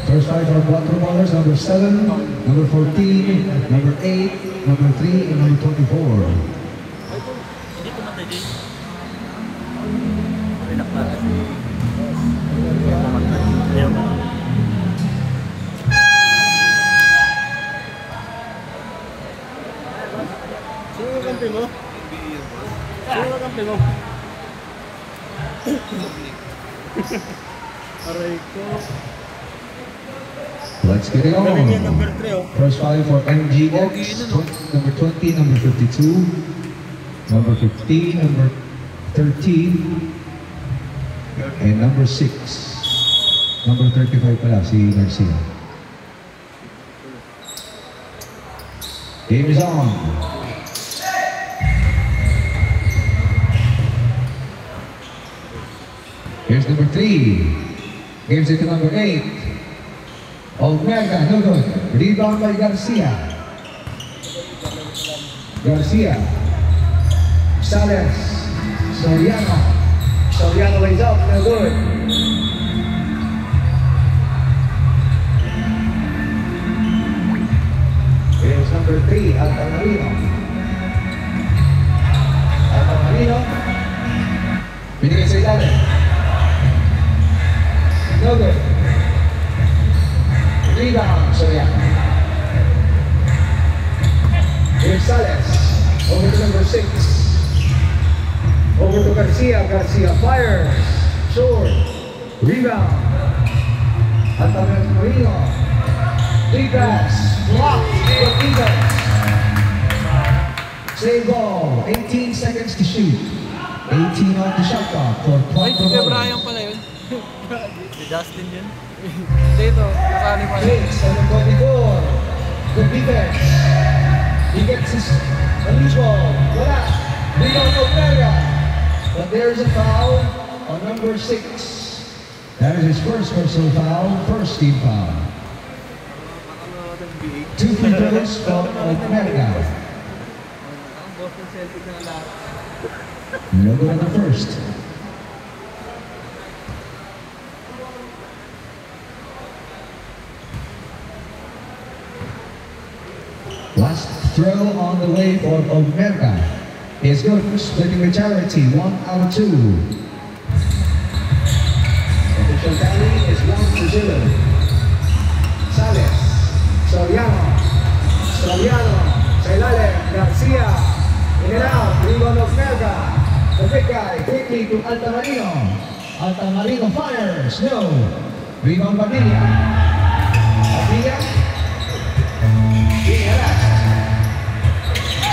First five for quattro ballers, number 7, number 14, number 8, number 3, and number 24. Hindi pumatay din. Relax natin. Ayaw ba? Sino ang kampi mo? Sino ang kampi mo? Aray ko. Let's get it on. First five for MGX, number 20, number 52, number 15, number 13, and number 6. Number 35 pala, si Garcia. Game is on. Here's number 3. Gives it to number 8. Omega, no good. Rebound by Garcia. Garcia. Sales. Soriano. Soriano lays up, no good. Here's number 3, Altamarino. Altamarino. Binigay sa ilalim. No good. Rebound, Soriano. Here's Sales. Over to number 6. Over to Garcia. Garcia fires. Short. Rebound. Altamarino. Deep pass. Blocked. For Eagles. Save ball. 18 seconds to shoot. 18 on the shot clock for Ay, Quattro si ballers. Brian pala yun. Si Justin yun. Dito, kasali pa yun. Hits on the 24. Good defense. He gets his release ball. Wala. Rebound for Omega. But there's a foul on number 6. That is his first personal foul, first team foul. 2 free throws from Omega. Ang Boston Celtics na lahat. No good on the first. Last throw on the way for Omega is good, splitting the charity, 1 out of 2. Official tally is 1-0. Sales, Soriano, sa ilalim, Garcia, in and out, rebound of Omega. The big guy quickly to Altamarino. Altamarino fires, no. Rebound Padilla. Padilla.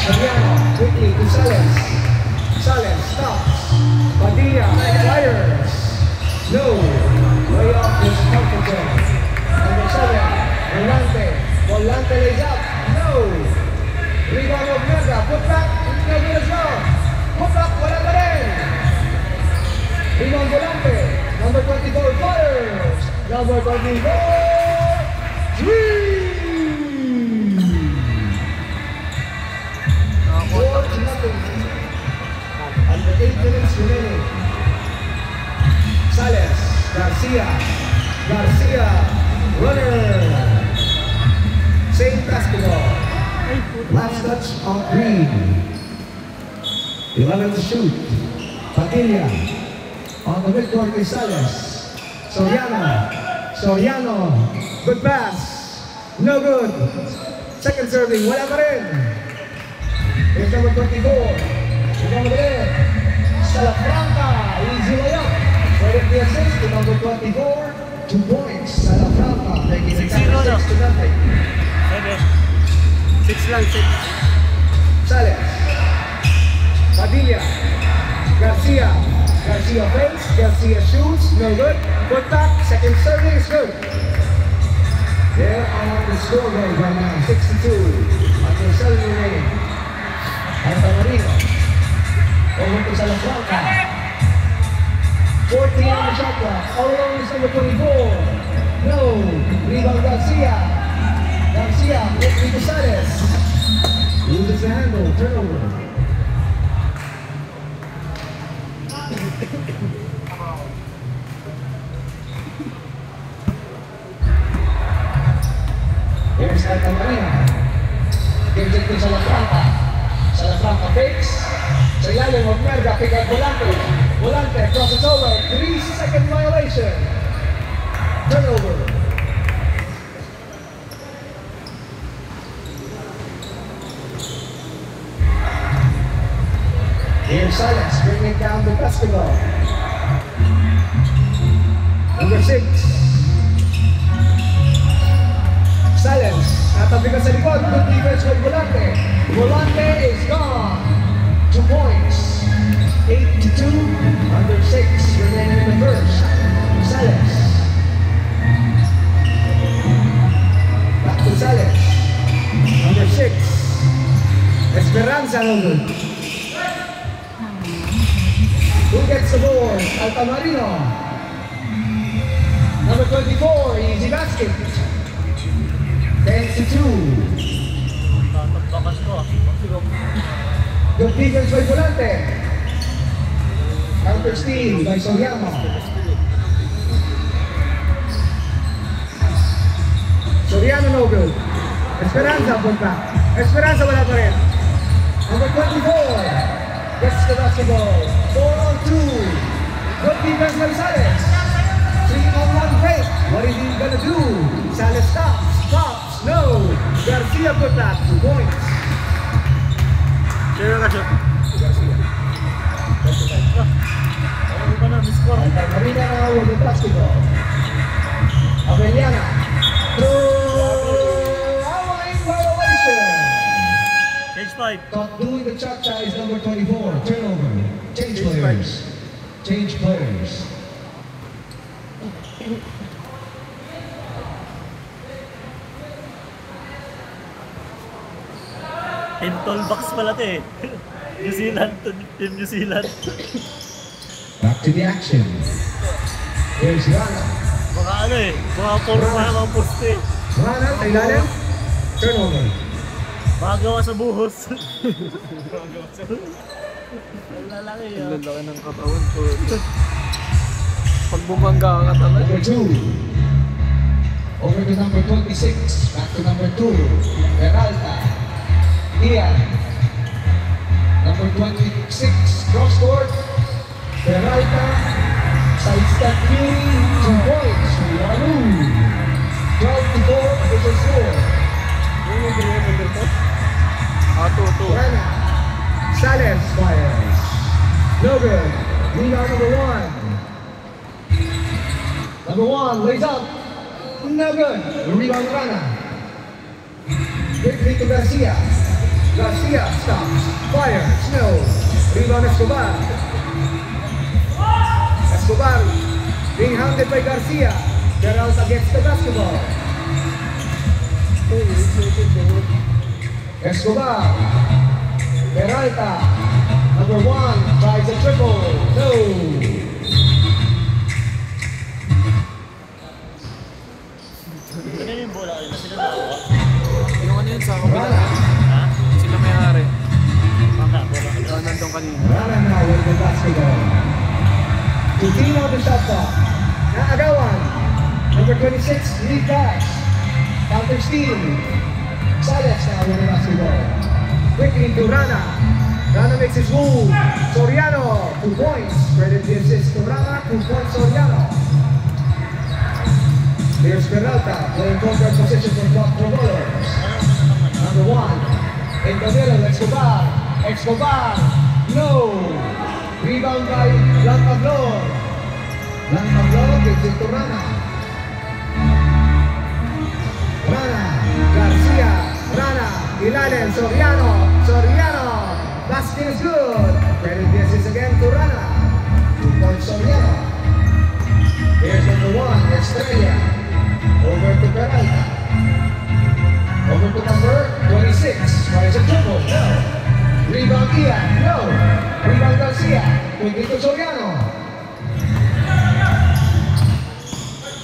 Soriano, quickly to Sales. Sales stops. Padilla fires. No. Way off his comfort zone. Number 7, Volante. Volante lays up. No. Rebound of Mega. Put back. It's no good as well. Put back. Wala pa rin. Rebound Volante. Number 24 fires. Number 24. 3. 4-0. Under 8 minutes remaining. Sales, Garcia, runner. Same basketball. Last touch on green. 11 to shoot. Padilla on the midcourt is Sales. Soriano, good pass. No good. Second serving, wala pa rin. Here's number 24. Number 10. Salafranca. Easy layup. Credit the assist to number 24. 2 points. Salafranca making it 6-0. 6 lang, 6. Sales. Padilla. Garcia fakes. Garcia shoots. No good. Put back. Second serving is good. They're on the scoreboard right now. 62. Until 7 remaining. Altamarino. Over to Salafranca. 14 on the shot clock. All along is number 24. No. Rebound Garcia. Quickly to Sales. Loses the handle. Turnover. against Alta Marina. Gives it to Salafranca. Salafranca fakes. Sa ilalim of Merga, pick up Volante. Volante crosses over. 3-second violation. Turnover. Here's Silence bringing down the basketball. Number 6. Silence. Natabi ka sa likod. Good defense with Volante. Volante is gone. 2 points. 8-2. Under 6 remaining in the first. Silence. Back to Silence. Number 6. Esperanza no good. Who gets the board? Alta Marina. Number 24, easy basket. 10-2. Bakas ko ah. Good defense by Volante. Counter steal by Soriano. Soriano no good. Esperanza punta. Esperanza wala pa rin. Number 24 gets the basketball. 4-on-2. Good defense by Sales. 3-on-1 break. What is he gonna do? Sales stops. No. Garcia put that 2 points. Sino ka shoot? Garcia. Ano ba na? Miss-score. Alta Marina now with the basketball. Avellana. Fouling violation. Change 5. Caught doing the cha-cha is number 24. Turnover. Change players. Change players. Team Tollbox pala ito eh. New Zealand. Team New Zealand. Back to the action. Here's Rana. Baka ano eh. Baka forma ng mga poste. Rana, sa ilalim. Turnover. Baka gawa sa buhos. Ang lalaki ah. Ang lalaki ng katawan ko. Pag bumangga ang katawan. Number 2. Over to number 26. Back to number 2. Peralta. Ian. Number 26. Cross court. Peralta. Side step Fury. 2 points. Yalu. 12-4 official score. Ano yung ganyan ng dito? 2-2. Rana. Sales fires. No good. Rebound number 1. Number 1 lays up. No good. Rebound Rana. Quickly to Garcia. Garcia stops. Fires. No. Rebound Escobar. Escobar being hounded by Garcia. Peralta gets the basketball. Escobar. Peralta. Number 1 tries a triple. No. Ano yung bola kayo na sila nakawa? Yung ano yun sa kabila? Rana. Ha? Sila may-ari. Baka bola kayo. Ikaw nandun kanina. Rana now with the basketball. Tutino the shot clock. Naagawan. Number 26 lead pass. Counter steal. Sales now with the basketball. Quickly to Rana. Rana makes his move. Soriano, 2 points. Credit the assist to Rana, 2 points Soriano. Here's Peralta, playing contract position for Block Provolos. Number 1. In the middle, Escobar. Escobar. No. Rebound by Lantablor. Lantablor gives it to Rana. Rana. Garcia. Rana. Ilalim. Soriano. Soriano. Basket is good. Credit the assist again to Rana. 2 points Soriano. Here's number 1. Estrella. Over to Peralta. Over to number 26. Tries a triple. No. Rebound Ian. No. Rebound Garcia. Quickly to Soriano.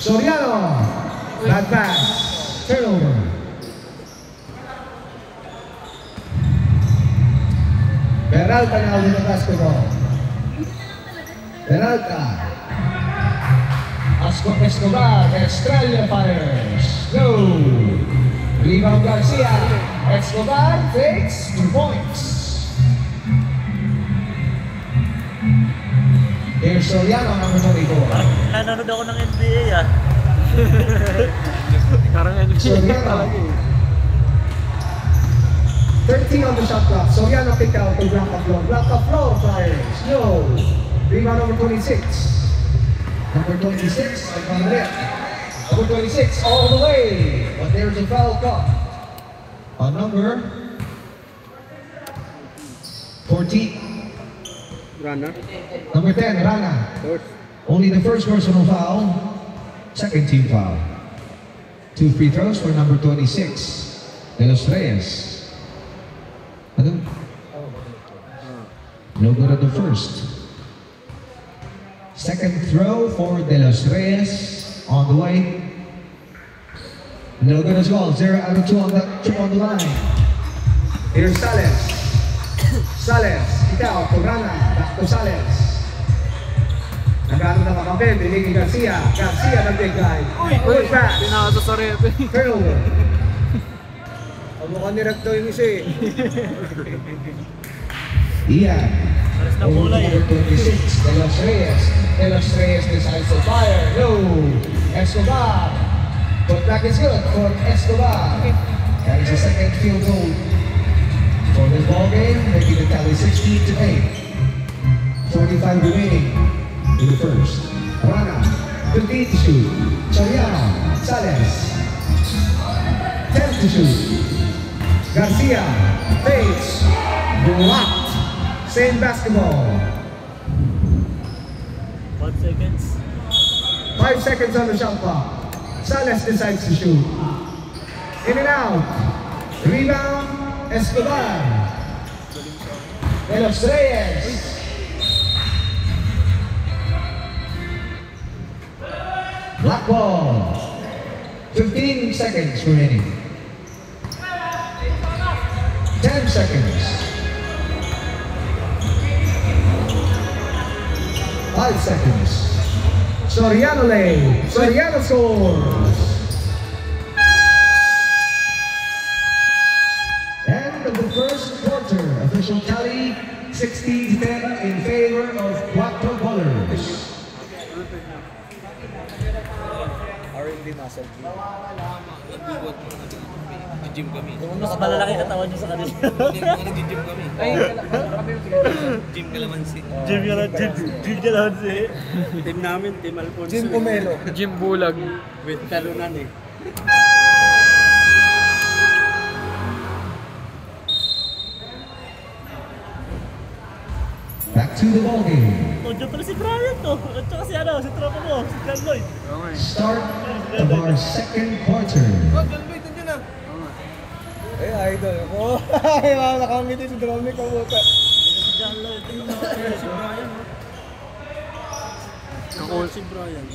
Soriano. Bad pass. Turnover. Peralta now with the basketball. Peralta. Escobar, Estrella fires. No. Rebound Garcia. Escobar fakes 2 points. Here's Soriano, number 24. Nanonood ako ng NBA ah. Parang Soriano. talaga eh. 13 on the shot clock. Soriano pick out to block the floor. Block the floor, Flyers. No. Rebound number 26. Number 26, number 26 all the way. But there's a foul call on number 14. Runner. Number 10, Rana. Only the first personal foul. Second team foul. 2 free throws for number 26, De Los Reyes. No good at the first. Second throw for De Los Reyes on the way. No good as well. 0 out of 2 on the trip on the line. Here's Sales. Sales, ikaw, Turana, back to Sales. Nagano na makampi, binigay Garcia. Garcia ng big guy. Good pass. Pinakasa sa rep. Turnover. Ang mukha ni Rep daw yung isa eh. Ian. Pares na kulay eh. Number 26, De Los Reyes. De Los Reyes decides to fire. No. Escobar. Put back is good for Escobar. That is a second field goal for this ball game, making the tally 16-8. 45 remaining in the first. Rana, 15 to shoot. Soriano, Sales, 10 to shoot. Garcia, fakes, blocked. Same basketball. 1 seconds. 5 seconds on the shot clock. Sales decides to shoot. In and out. Rebound, Escobar. De Los Reyes. Black ball. 15 seconds remaining. 10 seconds. 5 seconds. Soriano lay. Soriano scores. End of the first quarter. Official tally 16-10 in favor of Quattro Colors. Gym kami. Mas malalaki katawan niyo sa kanila. Nag-gym kami. Gym Kalamansi. Gym Kalamansi. Team namin, Team Alfonso. Jim Pomelo. Jim Bulag. With talunan eh. Back to the ball game. O, dyan pala si Brian to. At saka si ano, si tropa mo, si John Lloyd. Start of our second quarter. Eh, idol ko. Ay, mga nakamit si Dromik ko buta. Si John Lloyd. Si Brian. Kakul. Si Brian.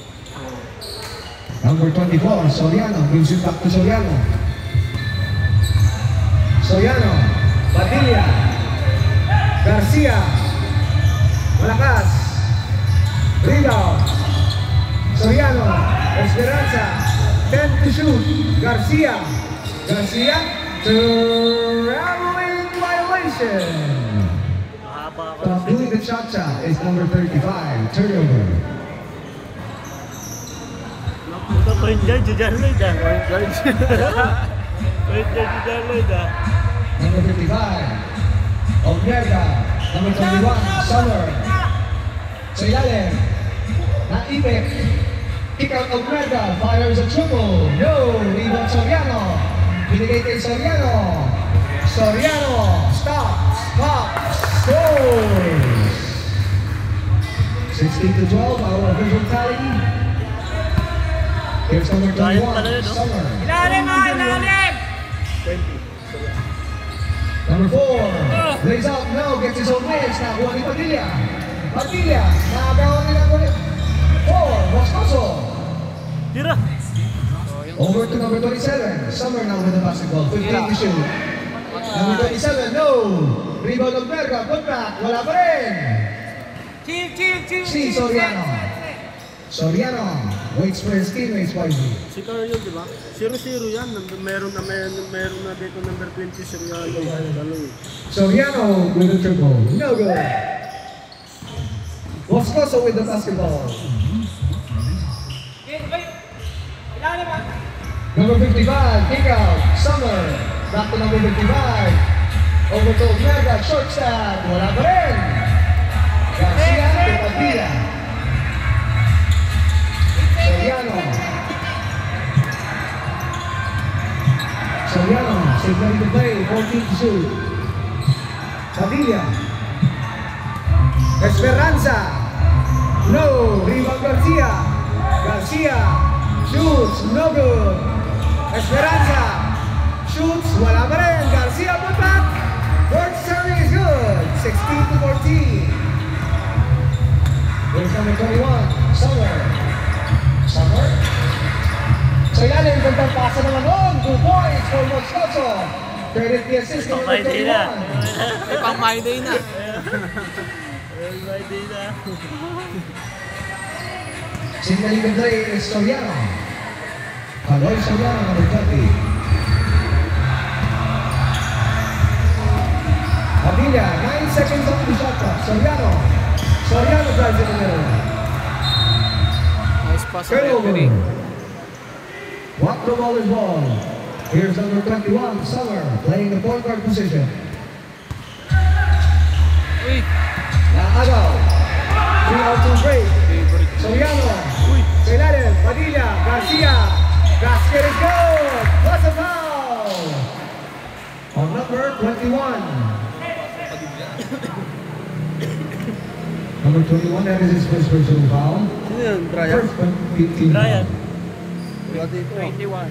Number 24, Soriano. Gives it back to Soriano. Soriano. Padilla. Garcia. Malakas. Rebound. Soriano. Esperanza. 10 to shoot. Garcia. Garcia. Traveling violation. Mahaba ako. From doing the cha-cha is number 35. Turnover. Ito, point guard, si John Lloyd ah. Point guard. Point guard, si John Lloyd ah. Number 55. Omerga. Number 21. Summer. Sa ilalim. Naipit. Kick out Omerga. Fires a triple. No. Rebound Soriano. Binigay kay Soriano. Soriano. Stops. Pops. Scores. 16-12. Our official tally. Here's number 21. Summer. Number 4, lays out, no, gets his own miss. Nakuha ni Padilla. Padilla, nakagawa nila ulit. 4, Moscoso. Tira! Over to number 27. Summer now with the basketball. 15 to shoot. Number 27, no. Rebound of Merga, put back. Wala pa rin. Si Soriano. Soriano. waits for his teammates wisely. Si Carlo, di ba? 0-0 yan. Meron na dito number 20 si Carlo. Soriano with the triple. No good. Moscoso with the basketball. Number 55, kick out. Summer. Back to number 55. Over to Merga, short step. Wala pa rin. Garcia to Padilla. Soriano. Soriano, safe ready to play. 14 to shoot. Padilla. Esperanza. No. Rebound Garcia. Garcia. Shoots. No good. Esperanza. Shoots. Wala pa rin. Garcia put back. Third serving is good. 16 to 14. Here's number 21. Summer. Summer. Sa ilalim, gandang pasa naman doon. 2 points for Moscoso. Credit the assist ng number 21. May pang my day na. My day na. Signaling the play is Soriano. Kaloy Soriano, number 20. Padilla, 9 seconds on the shot clock. Soriano. Soriano drives in the middle. Nice pass sa Turnover. referee. Walk the ball is ball. Here's number 21, Summer, playing the point guard position. Uy! Naagaw. 3 out to break. Favorite. Soriano. Uy! Sa ilalim, Padilla, Garcia. Basket is good. Plus a foul. On number 21. Number 21, that is his first personal foul. Sino yun? Brian? First 15 Brian. foul. 21.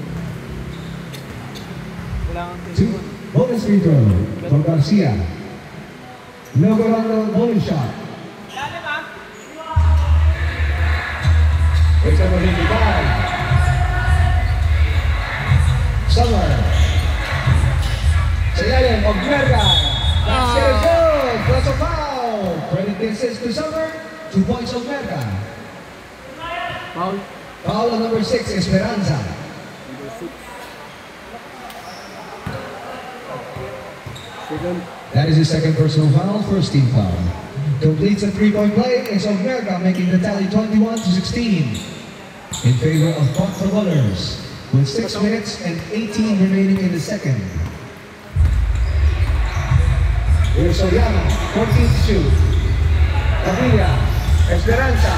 Wala kang Two, bonus free throw for Garcia. No good on the bonus shot. It's number 55. Summer. Sa ilalim, Ogmerga. Basket is good. Plus a foul. Credit the assist to Summer. 2 points Ogmerga. Foul. Foul on number 6, Esperanza. Second. That is his second personal foul, first team foul. Completes a 3-point play, it's Ogmerga making the tally 21 to 16 in favor of Pont Bowlers with 6 minutes and 18 remaining in the second. Here's Soriano, 14 to shoot. Padilla, Esperanza.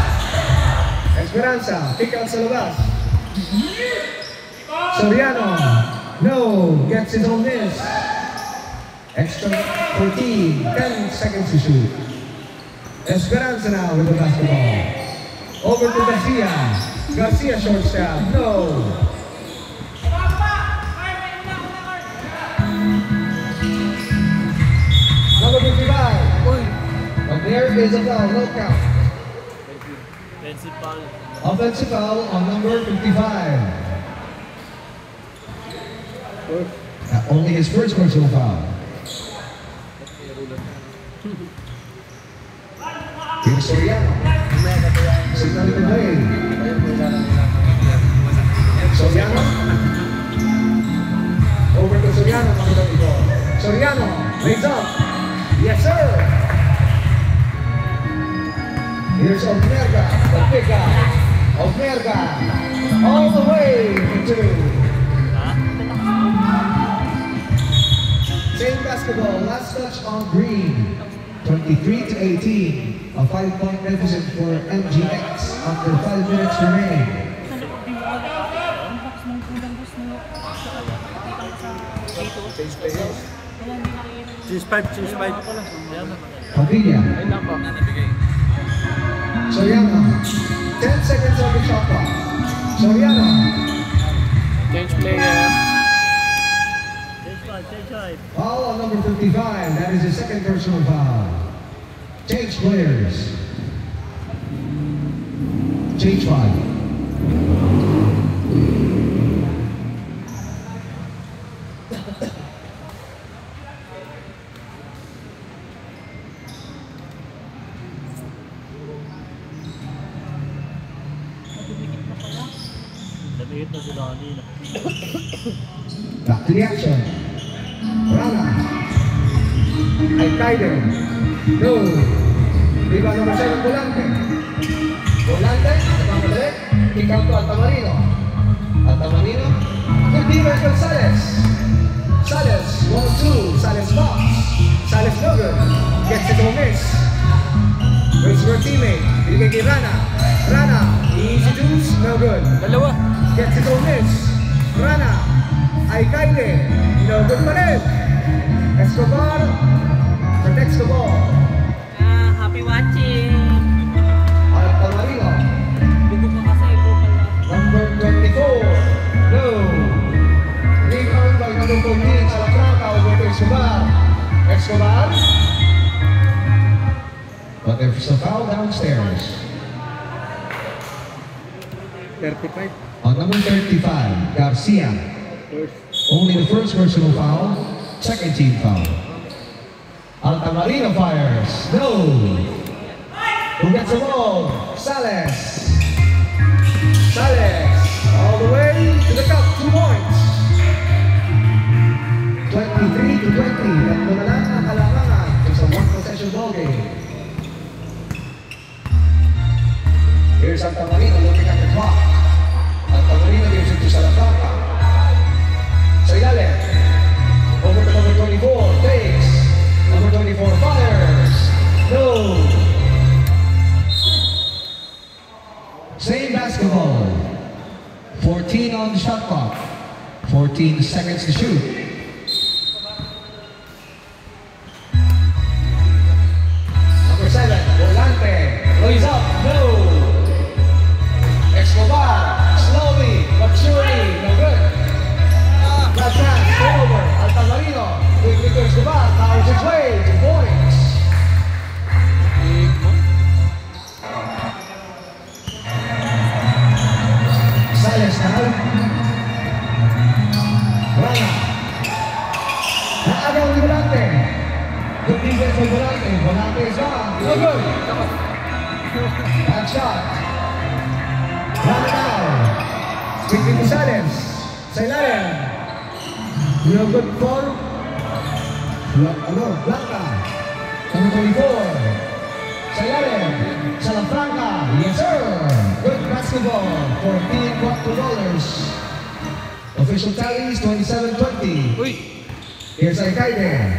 Esperanza, pick out sa labas. Soriano, no, gets his own miss. Extra 14, 10 seconds to shoot. Esperanza now with the basketball. Over to Garcia. Garcia short step, no. Number 55. But there is a foul, no count. Offensive foul. Offensive foul on number 55. Only his first personal foul. Here's Soriano. Signal the play. Soriano. Over to Soriano, number 34. Soriano, lays up. Yes, sir. Here's Ogmerga, the pick up. Ogmerga, all the way to 2. Same basketball, last touch on green. 23 to 18. A 5-point deficit for MGX after 5 minutes remaining. Cheese 5, cheese 5. Padilla. Ay, nako. Soriano. 10 seconds on the shot clock. Soriano. Change player. Change five. Foul on number 55. That is his second personal foul. Change players. Change 5. Late na si Donnie na. Back to the action. Rana. Alcaide. No. Viva naman siya ng Volante. Volante. Nagmamadali. Pick out to Altamarino. Altamarino. Good defense from Sales. Sales. 1-2. Sales box. Sales no good. Gets it to miss. Waits for a teammate. Binigay kay Rana. Rana. Easy deuce. No good. Dalawa. Gets it to miss. Rana. Alcaide. No good pa rin. Escobar. Protects the ball. Happy watching. Altamarino. Dugo ka kasi, bro pala. Number 24. No. Rebound by number 14. Salafranca over to Escobar. Escobar. But there's a foul downstairs. 35. On number 35, Garcia. Only the first personal foul, second team foul. Altamarino fires. No. Who gets the ball? Sales. Sales. All the way to the cup, 2 points. 23-20. Tatlo na lang ang kailangan. It's a one-possession ball game. Here's Altamarino looking at the clock. Altamarino gives it to Salafranca. Sa ilalim. Over to number 24. Takes. Number 24 fires. No. Same basketball. 14 on the shot clock. 14 seconds to shoot. Number 7, Volante. Lays up. No. Escobar. Slowly but surely. No good. Last pass. Over. Altamarino. Quickly to Escobar. Powers his way. 2 points. Sales now. Rana. Naagaw ni Volante. Good defense by Volante. Volante is gone. No good. Bad shot. Rana now. Quickly to Sales. Sa ilalim. No good for Blanca. Number 24. Sa ilalim. Salafranca. Yes sir. Good basketball for Team $4. Official tallies 27-20. Here's Alcaide.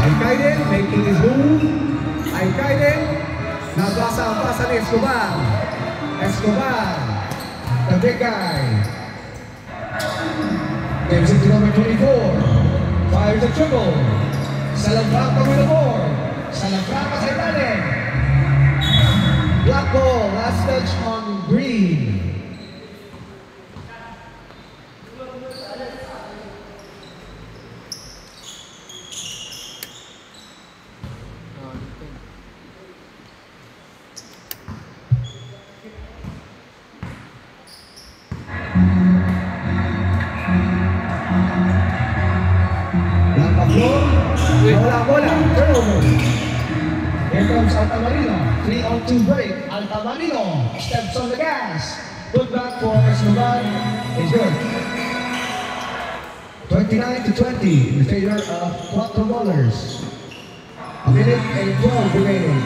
Alcaide making his move. Alcaide. Nabasa ang pasa ni Escobar. Escobar. The big guy. Gives it to number 24. Fires a triple. Salafranca with the board. Salafranca sa ilalim. Black ball. Last touch on green. Wala bola, turnover. Here comes Altamarino. 3-on-2 break. Altamarino steps on the gas. Put back for Escobar is good. 29-20 in favor of $4. A minute and 12 remaining.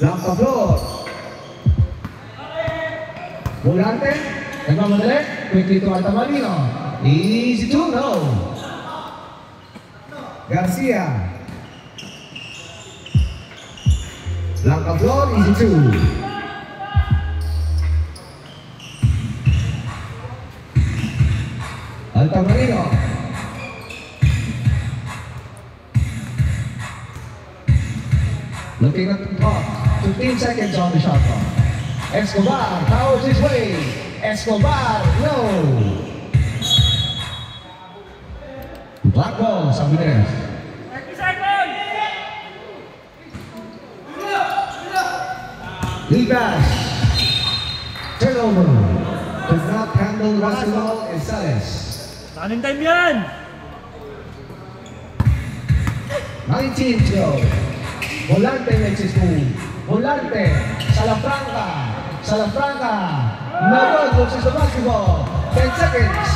Lampa floor. Volante. Nagmamadali. Quickly to Altamarino. Easy to no. Garcia. Blanca Flor, easy two. Altamarino. Looking at the clock. 15 seconds on the shot clock. Escobar powers his way. Escobar, no. Black ball, sabi nila. 30 seconds! Lead pass. Turnover. Does not handle the basketball is Sales. Running time yan! 19 to go. Volante makes his move. Volante, Salafranca. Salafranca. No good, loses the basketball. 10 seconds.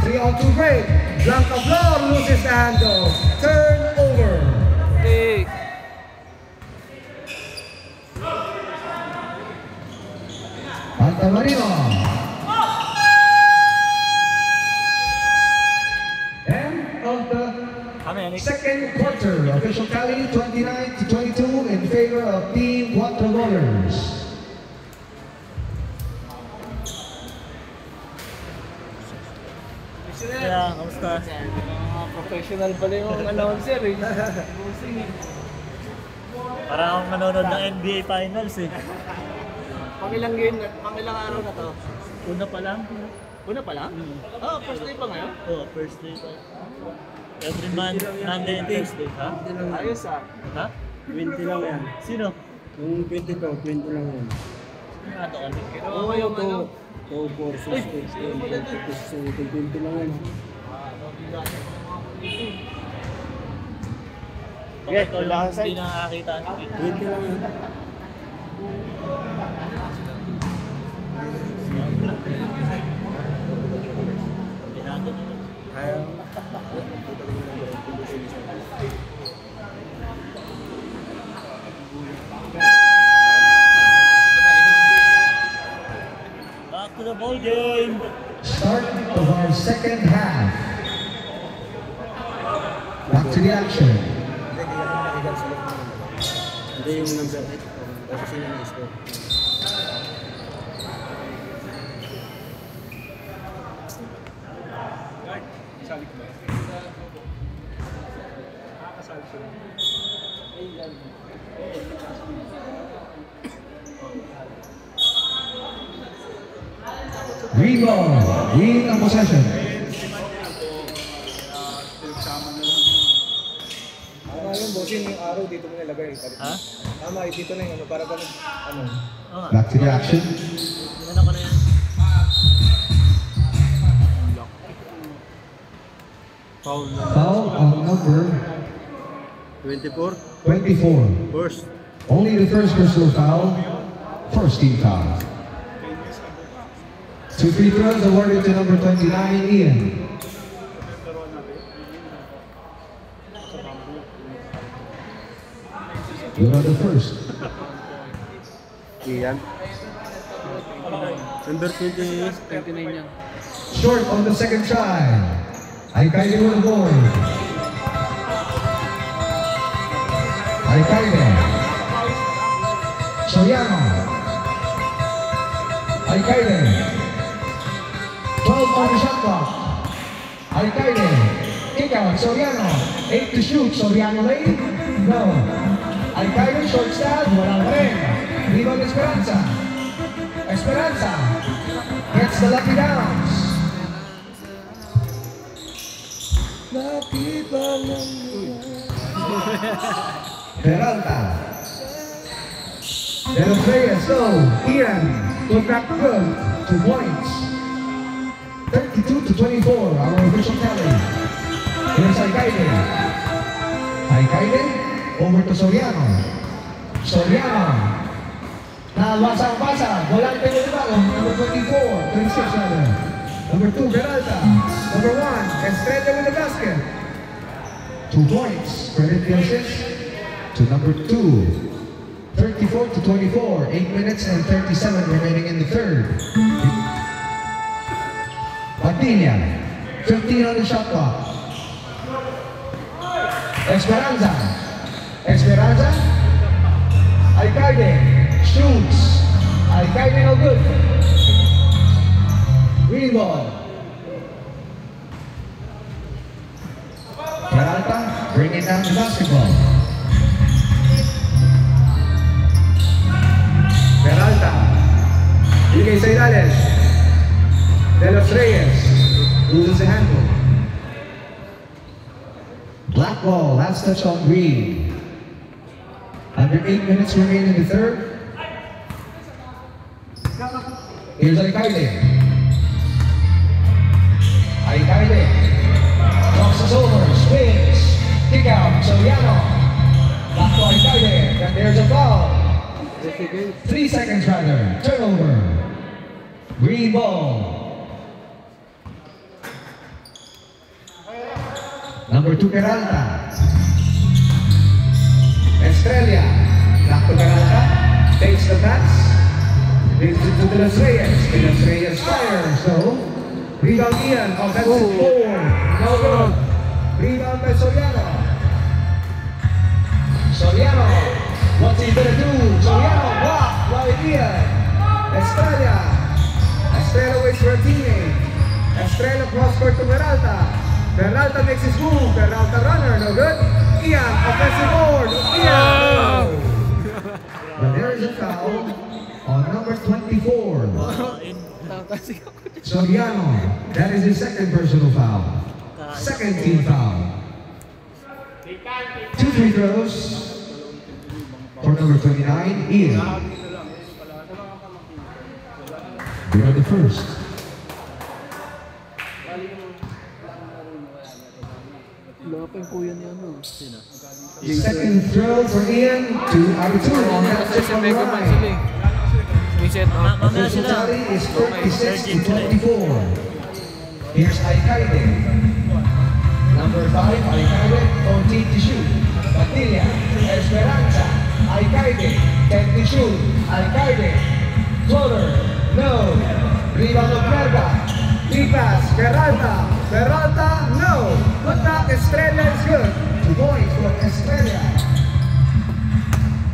3-on-2 break. Blanca Flor loses the handle. Turnover. Hey. Santa Marino. End of the second quarter. Official tally 29-22 in favor of Team Cuatro Goalers. Kaya, kamusta? Professional pala yung announcer eh. Parang akong manonood ng NBA Finals eh. Pangilang game, pangilang araw na to? Una pa lang. Una pa lang? Ah, first day pa ngayon? Oo, first day pa. Every Monday and Thursday, ha? Ayos ah. Ha? 20 lang yan. Sino? Yung 20 to, 20 lang yan. Sino ato kami? Oo, yung ano. To, 4, 6, 8, 20 lang yan. Bakit ikaw yung hindi nakakita? 20 lang yan. Binago na. Back to the ball game. Start of our second half. Back to the action. Hindi yung number 8. Kasi sila na-score. Green ball. Green ang possession. Tama yun, bossing yung araw dito mo nilagay. Ha? Tama, dito na yung ano, para ganun, ano. Oo nga. Back to the action. Tingnan ko na yan. Foul na. Foul on number 24. 24. First. Only the first personal foul. First team foul. 2 free throws awarded to number 29, Ian. You're on the first. Iyan. Number 29 yan. Short on the second try. Alcaide on the board. Alcaide. Soriano. Alcaide. 12 on the shot clock. Alcaide. Kick out. Soriano. 8 to shoot. Soriano lane. No. Alcaide short stab. Walang rin. Rebound Esperanza. Esperanza. Gets the lucky downs. Peralta. De Los Reyes, go. Ian. Good back good. 2 points. 32-24, our official tally. Here's Alcaide. Alcaide, over to Soriano. Soriano. Nalwasang-pasang. Volante mo diba? Number 24, 26 rather. Number 2, Peralta. Number 1, Estrella with the basket. 2 points. Credit the assist to number 2. 34-24, 8 minutes and 37 remaining in the third. Padilla, 15 on the shot clock. Esperanza. Esperanza. Alcaide shoots. Alcaide no good. Green ball. Peralta bringing down the basketball. Peralta. Bigay sa ilalim. De Los Reyes loses the handle. Black ball, last touch on green. Under 8 minutes remaining in the third. Here's Alcaide. Alcaide crosses over, spins, kick out, Soriano. Back to Alcaide, and there's a foul. 3 seconds rather. Turnover. Green ball. Number 2, Peralta. Estrella. Back to Peralta. Takes the pass. Gives it to De Los Reyes. De Los Reyes fires. So, rebound Ian. Offensive forward. No good. Rebound by Soriano. Soriano. What's he gonna do? Soriano. Block by Ian. Estrella. Estrella waits for a teammate. Estrella cross court to Peralta. Peralta makes his move. Peralta runner. No good. Ian. Offensive board. Ian. But there is a foul on number 24. Soriano. That is his second personal foul. Second team foul. 2 free throws for number 29, Ian. We are the first. Second throw for Ian to Abitur on that second line. Official tally is 36-24. Here's Alcaide. Number 5, Alcaide, 14 to shoot. Padilla, Esperanza, Alcaide, 10 to shoot. Alcaide, floater, no. Rebound of Merga. Deep pass, Peralta. Peralta, no. Good knock, Estrella is good. 2 points for Estrella.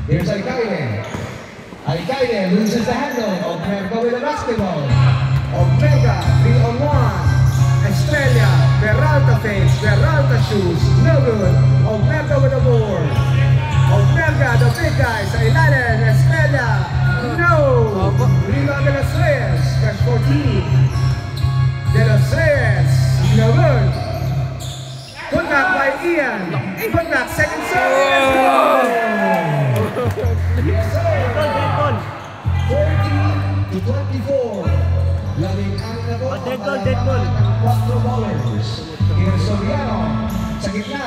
Here's Alcaide. Alcaide loses the handle. Omega with the basketball. Omega, 3-on-1. Estrella, Peralta fakes, Peralta shoots, no good. Omega with the board. Omega, the big guy, sa ilalim, Estrella, no. Rebound De Los Reyes, catch 14. De Los Reyes, no good. Good knock by Ian. Good knock, second serve. Yes, sir. 14-24. Labing-anim na po ang palaban ng 4 ballers. Here's Soriano. Sa gitna.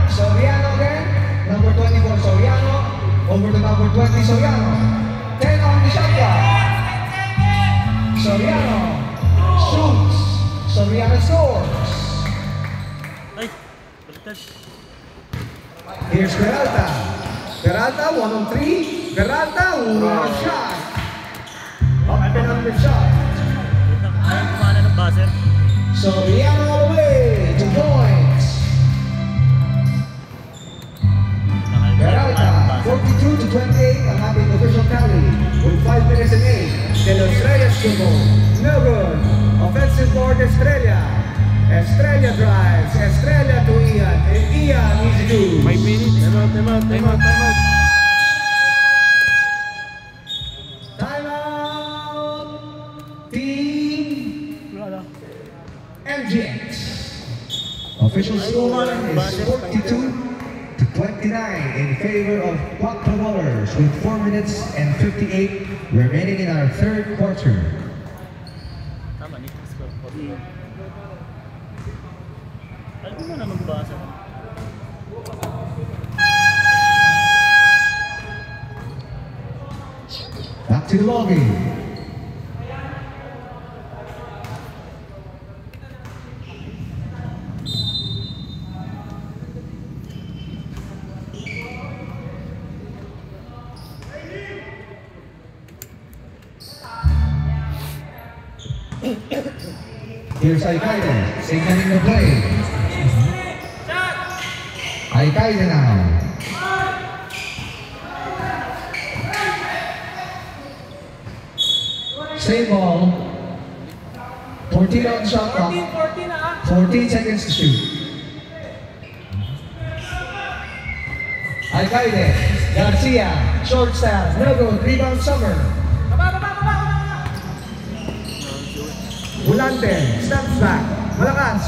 Soriano again. Number 24, Soriano. Over to number 20, Soriano. 10 on the shot clock. Soriano shoots. Soriano scores. Ay, baliktad. Here's Peralta. Peralta, 1 on 3. Peralta, 1 shot. Open on the shot. Ayaw kumana ng buzzer. Soriano all the way. 2 points. Peralta, 42-28, ang ating official tally with 5 minutes and 8. De Los Reyes to go. No good. Offensive board, Estrella. Estrella drives. Estrella to Ian. And Ian is due. 5 minutes. Time out. Time out. Team MGX. Official score is 42-29 in favor of Quattro Ballers with 4 minutes and 58 remaining in our third quarter. Tama, ni score. Alam mo na magbasa. Back to the lobby. Here's Alcaide, signaling the play. Alcaide now. Same ball. 14 on shot clock. 14 seconds to shoot. Alcaide, Garcia, short staff, no good, rebound Summer. Bulante, steps back, malakas.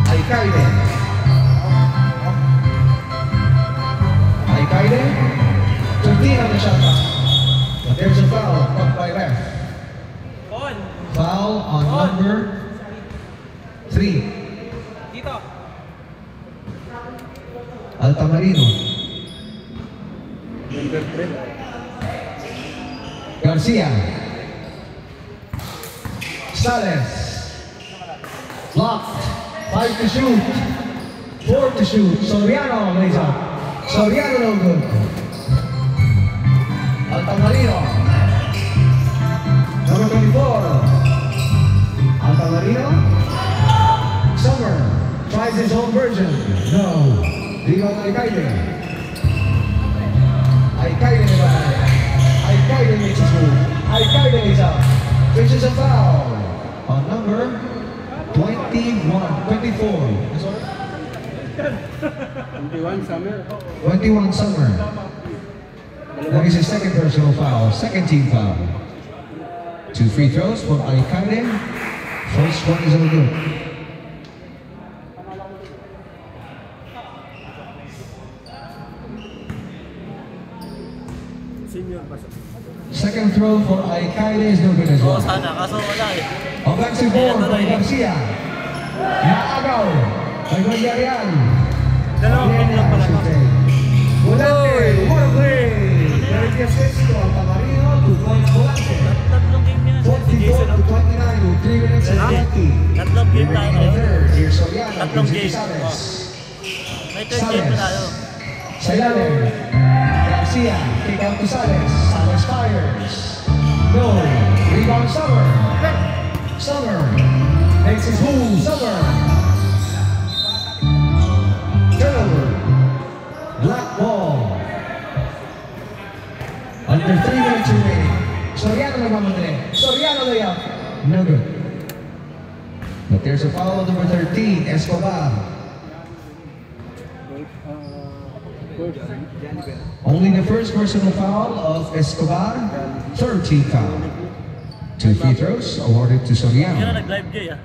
Alcaide. Alcaide, 15 on the shot clock. But there's a foul, caught by ref. Foul on number 3. Dito. Altamarino. Garcia. Sales. Blocked. 5 to shoot. 4 to shoot. Soriano lays up. Soriano no good. Altamarino. Number 24. Altamarino. Summer tries his own version. No. Rebound Alcaide. Alcaide naman. Alcaide makes his move. Alcaide is up. Which is a foul on number 24. 21 Summer. 21 Summer. That is his second personal foul. Second team foul. 2 free throws for Alcaide. First one is all good. Second throw for Alcaide is no good as Oo, well. sana. Kaso wala eh. Offensive ball by Garcia. Naagaw by Villarreal. Dalawang pin lang pala. Volante, what a play! Direct assist to Altamarino, 2 points Volante. Tatlong game yan. Si 44 Jason. to 29 with 3 minutes and 20. Tatlong game tayo The ngayon. third, here's Soriano. Tatlong gives it to game. Sales. May third game pa tayo. Sayale. Garcia, kick out to Sales. Sales fires. No. Rebound Summer. Summer makes his move. Summer. Turnover. Black ball. Under 3 minutes remaining. Soriano nagmamadali. Soriano layup. No good. But there's a foul on number 13, Escobar. Only the first personal foul of Escobar. 13 foul. 2 free throws awarded to Hindi ka na Soriano. nag-live, Jay ah.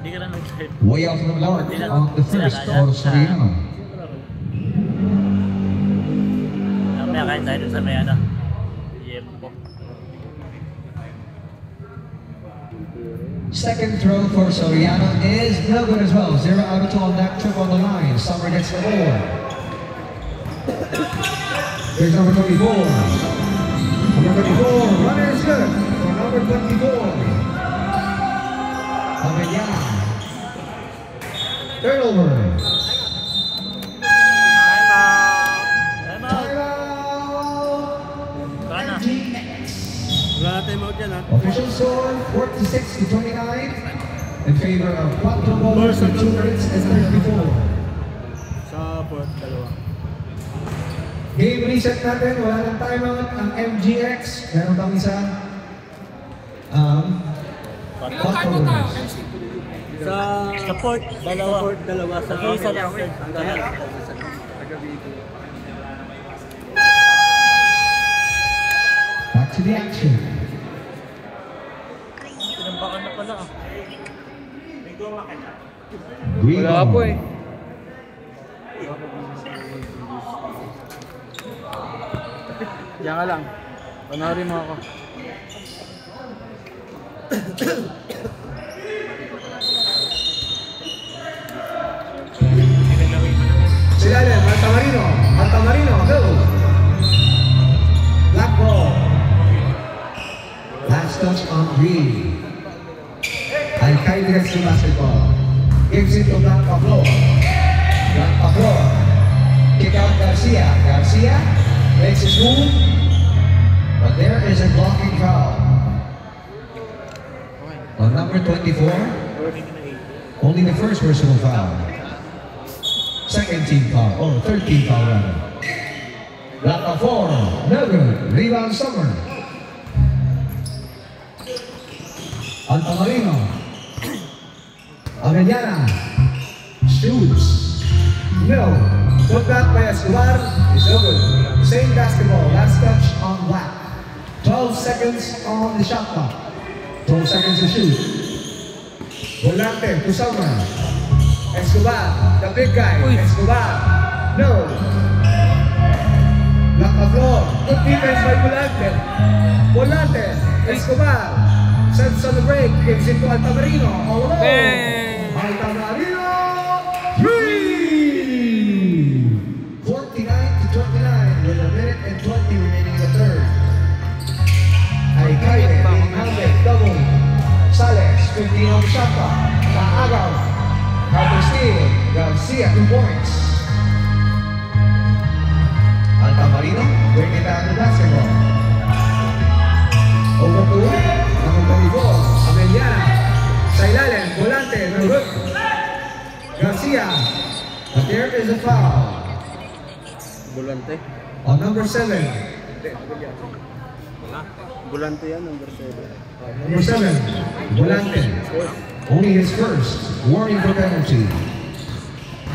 Hindi ka na nag-live. Way off the mark on the first for Soriano. Mamaya kain tayo dun sa may ano. Yempo. Second throw for Soriano is no good as well. 0 out of 2 on that trip on the line. Summer gets the ball. Here's number 24. Number 24, runner is good for number 24. Avellana. Turnover. Time out! Timeout. Sana. Wala na tayo out yan ha. Official score 46 to 29 in favor of Quattro Bowlers with 2 minutes and 34. Sa port, dalawa. Game reset natin, wala nang timeout. Ang MGX, meron kang isa. Quattro Bowlers. Sa port, dalawa. Sa port, dalawa. Sa Isa lang. Back to the action. Tinambakan na pala ah. Wala po eh. Diyan ka lang. Panoorin mo ako. Silalim, Altamarino. Altamarino, go! Black ball. Last touch on green. Alcaide gets the basketball. Gives it to Black Pablo. Black Pablo. Kick out Garcia. Garcia makes his move. But there is a blocking foul. On number 24, only the first personal foul. Second team foul, or third team foul rather. Black Pablo, no good. Rebound Summer. Altamarino. Avellana. Shoots. No. Put back by Escobar is no good. Same basketball, last touch on Black. 12 seconds on the shot clock. 12 seconds to shoot. Volante to Summer. Escobar, the big guy. Escobar. No. Black floor. Good defense by Volante. Volante. Escobar. Sends on the break. Gives it to Altamarino. All alone. Altamarino. 3! Garcia, 2 points. Altamarino, bring it back to basketball. Over to number 24, Ameliana. Sa ilalim, volante, no good. Garcia. But there is a foul Bulante. on number 7. Bulante yan, number 7. Number 7, volante. only his first. Warning for penalty.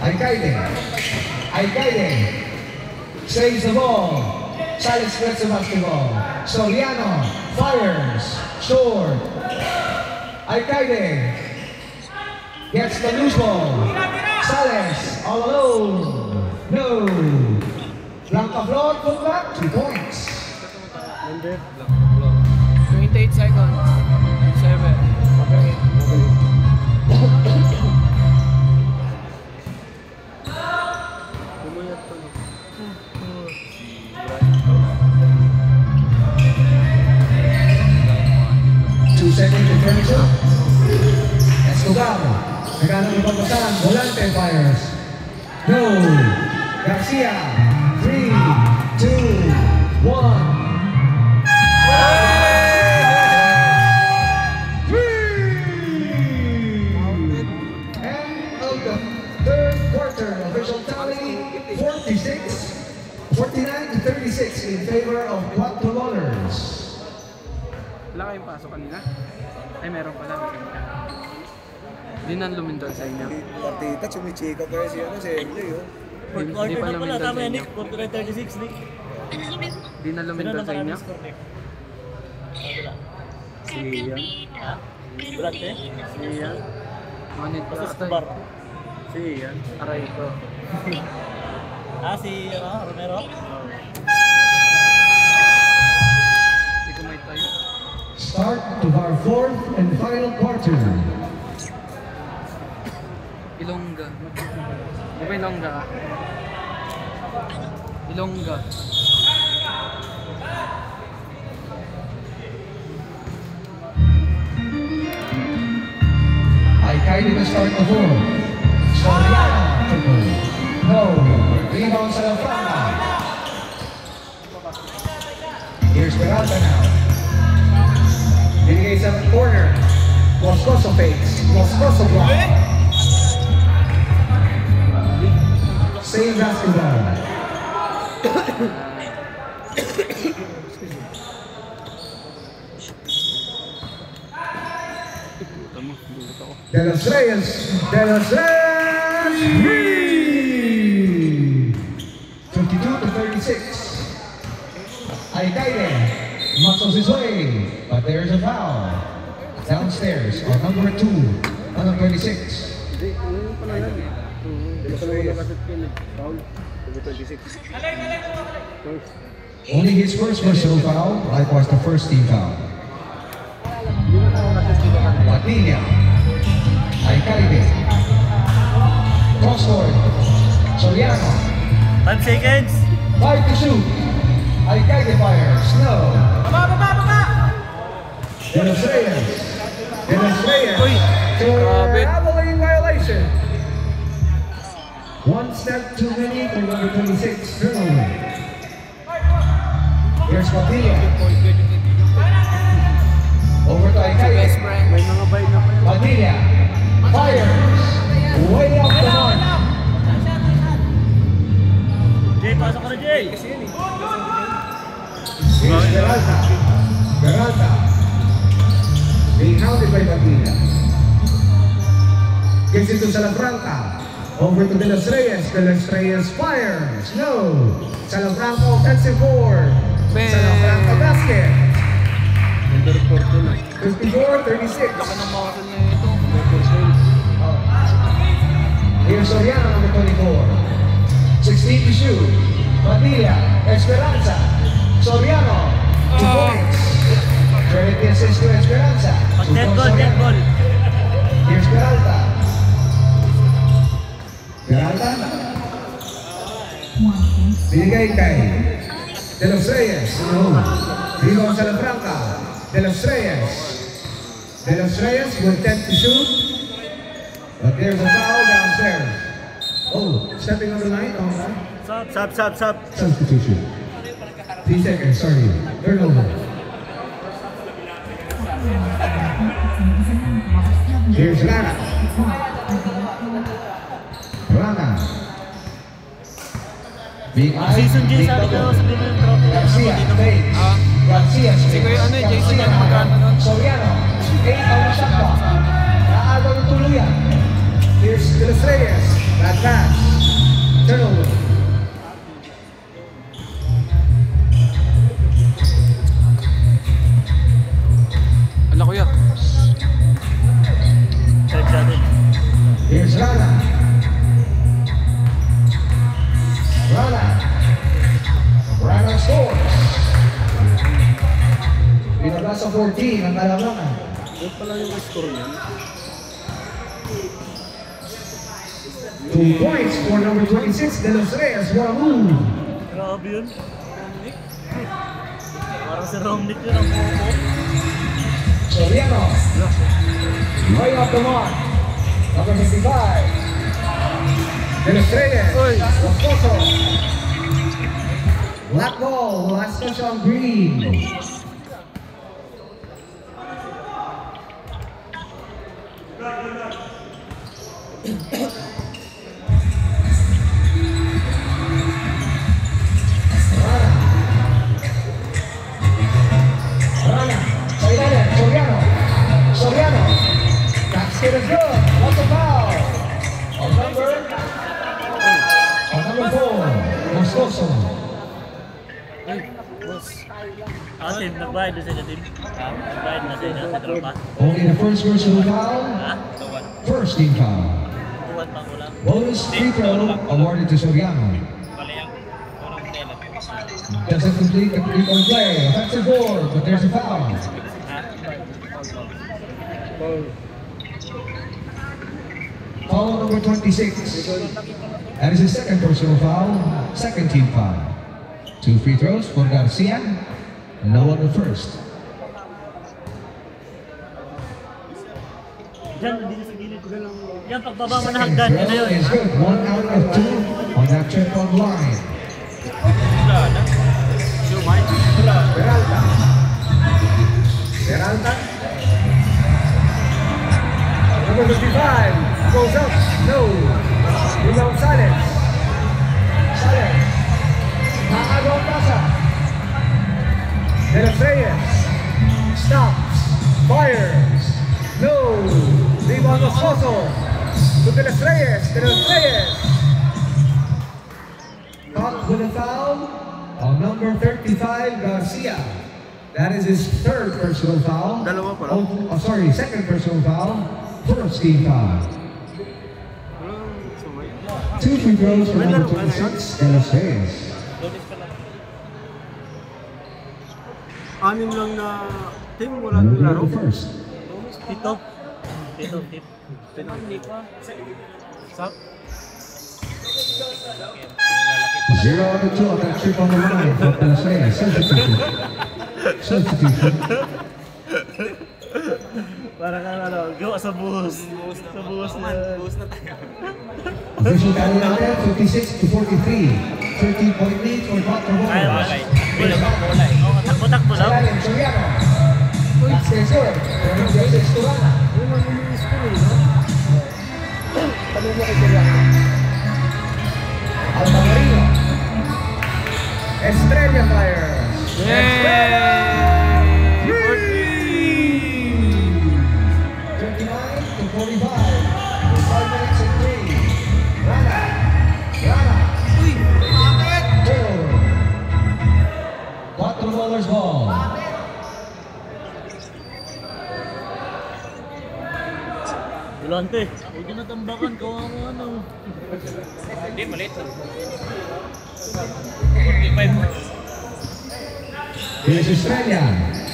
Alcaide. Saves the ball. Sales gets the basketball. Soriano fires. Short. Alcaide gets the loose ball. Sales all alone. No. Blanca Flor, put back, 2 points. Number? 28 seconds. 7. Pumayat pa. 2 seconds differential. Escobar. Naghanap ng pagpasahan. Volante fires. No. Garcia. 3, 2, 1. End of the third quarter. Official tally 49-36 in favor of Cuatro Ballers. Wala kayong pasok kanina? Ay, meron pala. Di na lumindol sa inyo. Partita, chumichika pa si Emily, oh. Fourth Hindi quarter pa na pala, lumindol tama sa yan inyo. Nick. 49-36 Nick. Di na lumindol sa inyo. Siya. Ha? Bulante? Siya. Manit Basta ka Escobar. Siya. Aray ko. Si Romero? Hindi ko may tayo. Start to our fourth and final quarter. Ilongga. Di ba Ilongga? Ilongga. Alcaide to start the fourth. Soriano. No. Rebound sa Lafranga. Here's Peralta now. Binigay sa corner. Moscoso fakes. Moscoso block. Same basketball. De Los Reyes. 52-36. Alcaide muscles his way, but there's a foul. Downstairs on number 2, number 26. Hindi, ano pa na yan eh. Hindi pa naman nakasit yun eh. Foul. Number 26. First. Only his first personal foul, likewise the first team foul. Padilla. Alcaide. Crosscourt. Soriano. 5 seconds. 5 to shoot. Alcaide fires. No. De Los Reyes. De Los Reyes. Grabe. Traveling violation. One step too many for number 26. Turnover. Here's Padilla. Over to Alcaide. May mga bay na pa yan. Padilla. Fires. Way up the mark. Jay, pasok ka na Jay. Here's Peralta. Peralta. Being hounded by Padilla. Gives it to Salafranca. Over to De Los Reyes. De Los Reyes fires. No. Salafranca offensive board. Salafranca basket. Number 14 na. 54-36. Laki ng muscle niya ito. Here's Soriano, number 24. 16 to shoot. Padilla. Esperanza. Soriano. 2 points. Credit the assist to Esperanza. Pag dead ball. Here's Peralta. Peralta. Binigay kay De Los Reyes. Rebound sa Salafranca. De Los Reyes. De Los Reyes will attempt to shoot. But there's a foul downstairs. stepping on the line. Sub. Substitution. 3 seconds, sorry. Turnover. Here's Rana. Season J, sabi ko, sabi mo yung trophy. Garcia, Bates. Garcia, Sige, ano yung Jason yan, magkano nun? Soriano. 8 on the shot clock. Naagaw ng tuluyan. Here's De Los Reyes. Bad pass. Turnover. Ala kuya. Third shot din. Here's Rana. Rana scores. Binaba sa 14 ang kalamangan. Yun pala yung score niya. 2 points for number 26, De Los Reyes. What a move. Grabe yun. Parang si Romnick yun ang buko. Soriano. Way off the mark. Number 55. De Los Reyes. Raposo. Black ball. Last touch on green. Soriano. Basket is good. What's the foul? On number 4. Moscoso. Team, nagbayad na sila, team. Nagbayad na sila sa tropa. Only the first personal foul. Ha? First team foul. Tuwan pa ko lang. Bonus free throw awarded to Soriano. Doesn't complete the three-point play. Offensive board, but there's a foul. Foul number 26. That is his second personal foul, second team foul. 2 free throws for Garcia. No one at first. Diyan, dito sa gilid. Yan, pagbaba mo na hagdan. Yan na yun. Is good. 1 out of 2 on that trip on line. Peralta. Number 55 goes up. No. Rebound Sales. Nakagaw pasa. De Los Reyes. Stops. Fires. No. Rebound Moscoso. To De Los Reyes. De Los Reyes. Caught with a foul on number 35, Garcia. That is his third personal foul. Dalawa pa lang. Oh, sorry, second personal foul. First team foul. 2 free throws for number 26, De Los Reyes. Anim lang na team, wala nang laro. The first. Tito. Tito, tip. Sak. 0 on the 2 on that trip on the line for De Los Reyes. Substitution. Parang ano, gawa sa buhos. Sa buhos na. Official tally natin, 56 to 43. 13.8 for Quattro Kaya ba? Bolas. Oo, takbo-takbo lang. Salalim, Soriano. Basket good. Pero Jose Esturana. Altamarino. Estrella Flyers. Yay! 29 to 45. 5 minutes and 3. Rana. Uy! Bakit? 4. Quattro Bolas ball. Bulante. Huwag yun natambakan. Kawa mo ano. Hindi, maliit. Here's Estrella.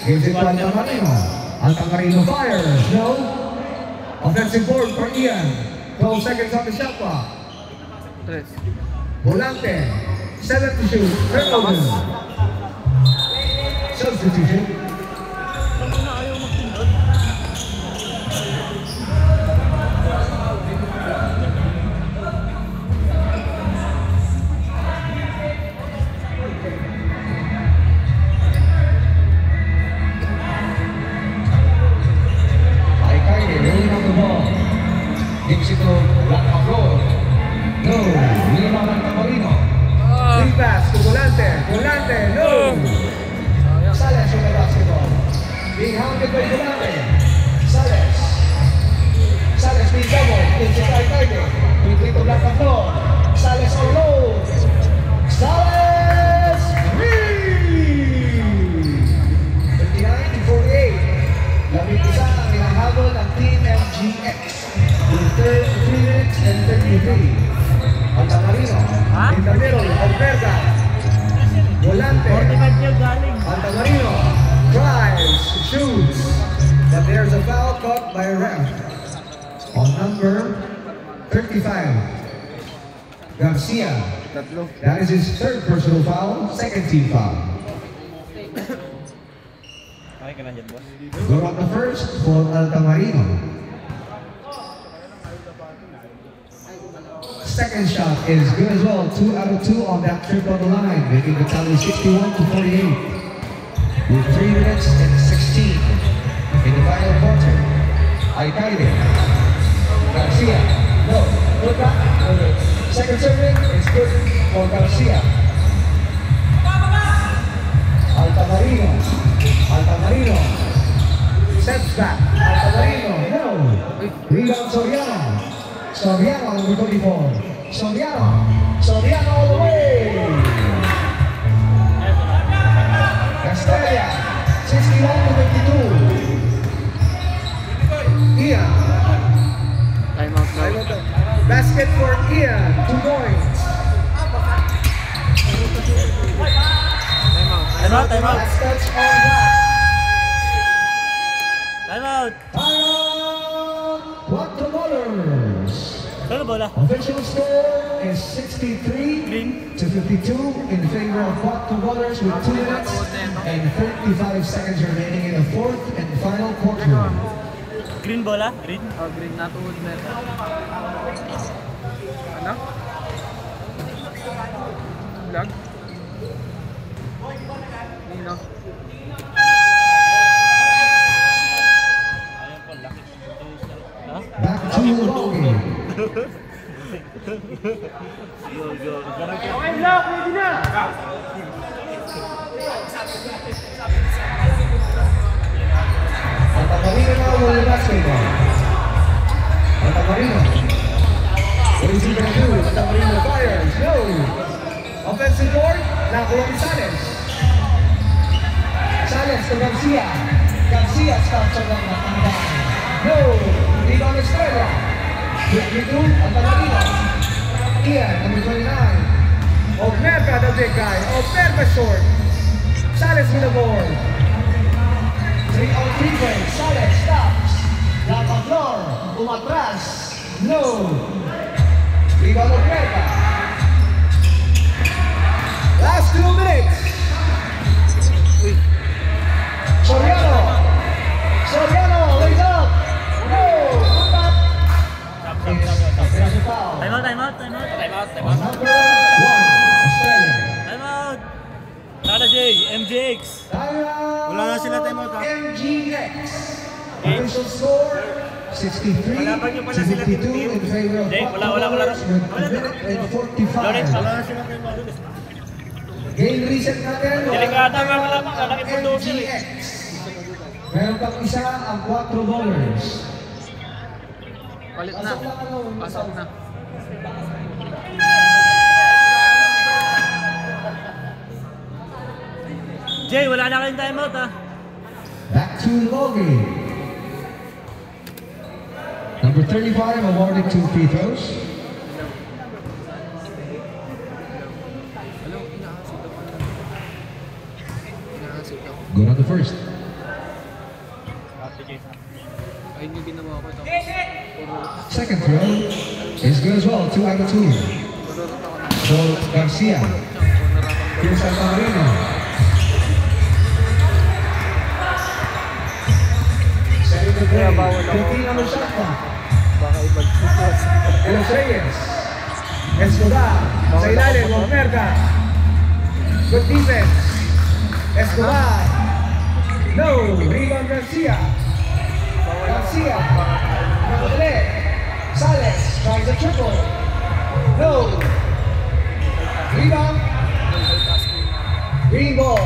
Gives it to Altamarino. Altamarino fires. No. Offensive board for Ian. 12 seconds on the shot clock. 3. Volante. 7 to shoot. Turnover. Substitution. Ano na ayaw magpindot? being hounded by Volante. Sales. Sales being doubled. It's a Alcaide. Quickly to block the floor. Sales on low. Sales! 39-48. Labing isa ang hinahabol ng Team MGX. With 3 minutes and 33. Altamarino. In the middle of Verga. Volante. 45 year galing. Altamarino drives, shoots, but there's a foul caught by a ref on number 35, Garcia. That is his third personal foul, second team foul. Okay ka na dyan, boss. Go on the first for Altamarino. Second shot is good as well, 2 out of 2 on that trip on the line, making the tally 61-48. With 3 minutes and 16 in the final quarter. Alcaide. Garcia. No. Good back. Second serving is good for Garcia. Altamarino. Altamarino. Steps back. Altamarino. No. Rebound Soriano. Soriano on the 24. Soriano. Soriano all the way. Castella, 61-52. Ian. Timeout now. Basket for Ian, 2 points. Timeout. Time out. Last touch on that. Time out. $4. Saan na bola? Official score is 63-52 in favor of $4 with 2 minutes and 35 seconds remaining in the fourth and final quarter. Green bola? Green? Oh, green na tuhod na ito. Ano? Vlog? Nino? Ha? Back to the ball game. Okay, block, ready na! Altamarino now will the basketball. Altamarino. What is he going to do? Altamarino fires. No. Offensive board, nakuha ni Sales. Sales to Garcia. Garcia stops on the matanda. No. Rebound Estrella. Quickly to Altamarino. Ian, number 29. Omerga, the big guy. Omerga short. Sales with the board. 3-on-3 play. Sales stops. Block on floor. Umatras. No. Rebound Omerga. Last 2 minutes. Soriano. Soriano, wake up. No. Come back. It's a foul. Time out. On number 1, Australia. Time out. Tara Jay, MJX. Wala na sila timeout ha. MGX. Official score 63-52 in favor of Jay, wala. $4 with a minute and 45. Game reset natin. Delikado nga pala, malaki po doon sila eh. MGX. Meron pang isa ang $4. Palit na. Pasok na. Jay, wala na kayong timeout ha. Back to the ball game. Number 35 awarded 2 free throws. Alam, inaasip ako. Inaasip ako. Good on the first. Ayun yung ginawa ko ito. Second throw is good as well. 2 out of 2. Pururot ako ng So Garcia. Here's Altamarino. Setting the play. 15 on the shot clock. baka ibag-focus. Los Reyes. Escobar. Sa ilalim, Omerga. Good defense. Escobar. No. Rebound Garcia. Garcia. Nakadali. Sales. Tries the triple. No. Rebound. Green ball.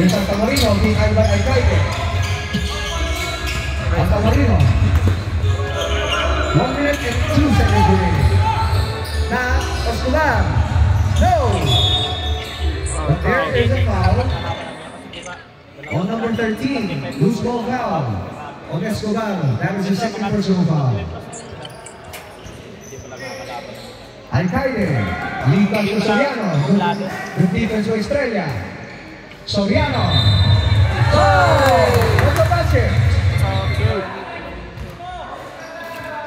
in Santa Marino, being held by Alcaide. Santa Marino. 1 minute and 2 seconds remaining. Now, Escobar. No! But there is a foul on number 13. Loose ball foul on Escobar. That is the second personal foul. Alcaide. Lead back to Soriano. Good defense to Estrella. Soriano. Oh! What's the basket?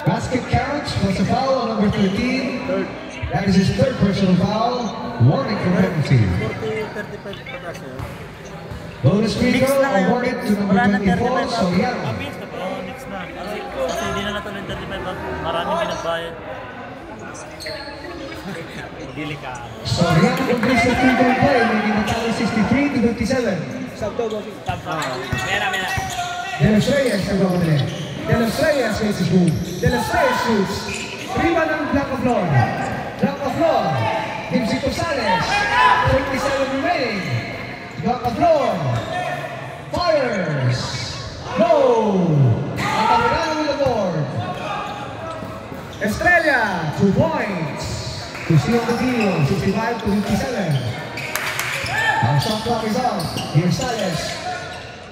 Basket counts. What's the foul on number 13? That is his third personal foul. Warning for penalty. 40-35 pa kasi. Bonus free Mix throw na ngayon. awarded to number Wala na 24, 35. Soriano. Mabis ka pa. Mix na. Kasi hindi na natuloy 35. Maraming pinagbayad. Delikado. Soriano completes the three-point play, making the tally 63-57. Sakto, bossing. Mera. De Los Reyes nagbabatid. De Los Reyes faces move. De Los Reyes shoots. Rebound ng Blanco Flor. Blanco Flor gives it to Sales. 37 remaining. Blanco Flor fires. No! Ang Tamirano with the board. Estrella, 2 points. To seal the deal, 65-57. Our shot clock is off. Here's Sales.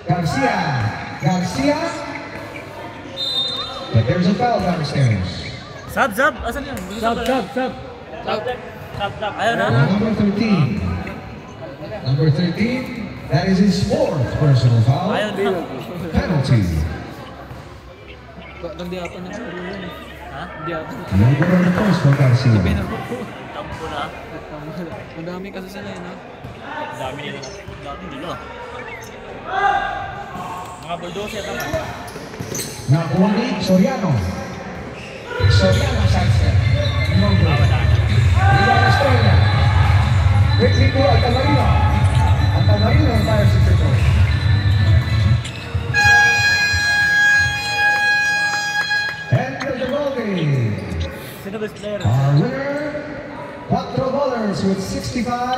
Garcia. But there's a foul downstairs. Sab! Asan yun? Sab. Ayaw na. Number 13. Number 13. That is his fourth personal foul. Ayaw na. Penalty. Hindi ata ng suro yun. Ha? Hindi ata. Number on the first for Garcia. Tampo na. Madami kasi sila yun, ha? Dami nila. Mga bulldozer naman. Nakuha ni Soriano. Soriano sidestep. No good. Rebound Estrella. Quickly to Altamarino. Altamarino fires it to goal. End of the ball game. Sino best player? Our winner, 4 ballers with 65.